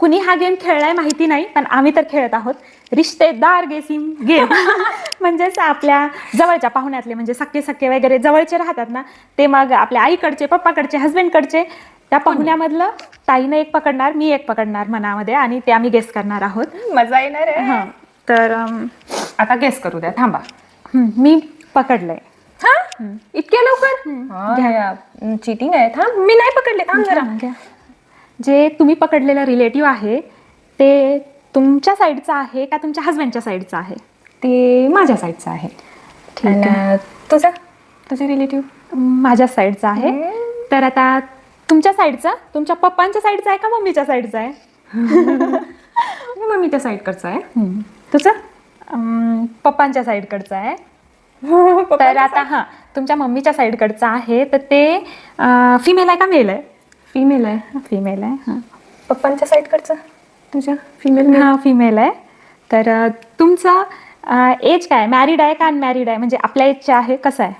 कुणी हा गेम खेळलाय माहिती नाही, पण आम्ही तर खेळत आहोत. रिश्तेदार गेम म्हणजेच आपल्या जवळच्या पाहुण्यातले म्हणजे सख्खे सख्खे वगैरे जवळचे राहतात ना, ते मग आपल्या आईकडचे, पप्पाकडचे, हस्बंडकडचे, त्या पाहुण्यामधलं ताईनं एक पकडणार, मी एक पकडणार मनामध्ये, आणि ते आम्ही गेस करणार आहोत. मजा येणार आहे. हां, तर आता गेस करू द्या, थांबा. मी पकडलंय. हा, इतक्या लवकर? चिटिंग आहे. थांब, मी नाही पकडले. थांब जरा. घ्या. जे तुम्ही पकडलेलं रिलेटिव्ह आहे ते तुमच्या साईडचं आहे का तुमच्या हस्बंडच्या साईडचं आहे? ते माझ्या साईडचं आहे. ठीक आहे. तुझे रिलेटिव्ह माझ्या साईडचं आहे. तर आता तुमच्या साईडचं, तुमच्या पप्पांच्या साईडचं आहे का मम्मीच्या साईडचं आहे? मम्मी त्या साईडकडचं आहे. तुझं पप्पांच्या साईडकडचं आहे. तर आता हां, तुमच्या मम्मीच्या साईडकडचं आहे, तर ते फिमेल आहे का मेल आहे? फिमेल आहे. फिमेल आहे. हां, पप्पांच्या साईडकडचं तुझ्या फिमेल. हां, फिमेल आहे. तर तुमचं एज काय, मॅरिड आहे का अनमॅरिड आहे? म्हणजे आपल्या एजचे आहे, कसं आहे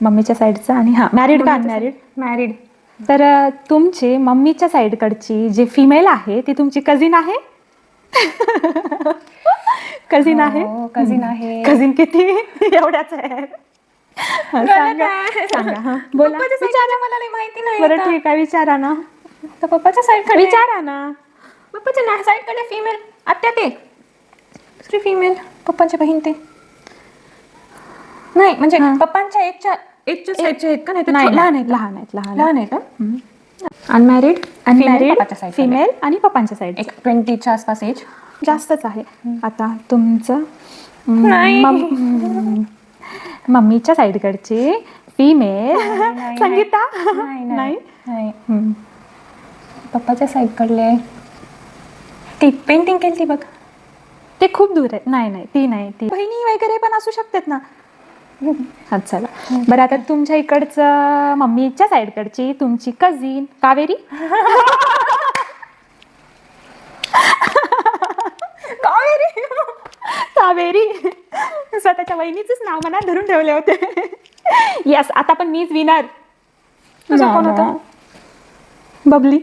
मम्मीच्या साईडचं? आणि हां, मॅरिड का अनमॅरिड? मॅरिड. तर तुमची मम्मीच्या साईडकडची जी फिमेल आहे ती तुमची कझिन आहे? कझिन आहे. कझिन आहे. कझिन किती? एवढ्याच आहे. सांगा सांगा. हां, बोला. विचारा, मला नाही माहिती नाही. बरं ठीक आहे, विचारा ना. तर पप्पाच्या साईडकडे विचारा ना. पप्पाच्या साईडकडे फिमेल आत्या, ते दुसरी फिमेल, पप्पांच्या बहीण ते नाही, म्हणजे पप्पांच्या एजच्या साईडचे आहेत का? नाही, लहान आहेत. लहान आहेत. लहान आहे का? अनमॅरिड. फिमेल आणि पप्पांच्या साईड एक 20च्या आसपास एज. जास्तच आहे. आता तुमचं नाही. मम्मीच्या साईडकडची फिमेल संगीता. नाही. पप्पाच्या साईडकडले ती पेंटिंग केली ती बघ. ते खूप दूर आहे. नाही, ती नाही. ती बहिणी वगैरे पण असू शकतात ना. हा, चला. बरं, आता तुमच्या इकडचं मम्मीच्या साईडकडची तुमची कझिन कावेरी. कावेरी स्वतःच्या वहिनीचंच नाव मनात धरून ठेवले होते. यस, आता पण मीच विनर. तुझा कोण होता? बबली.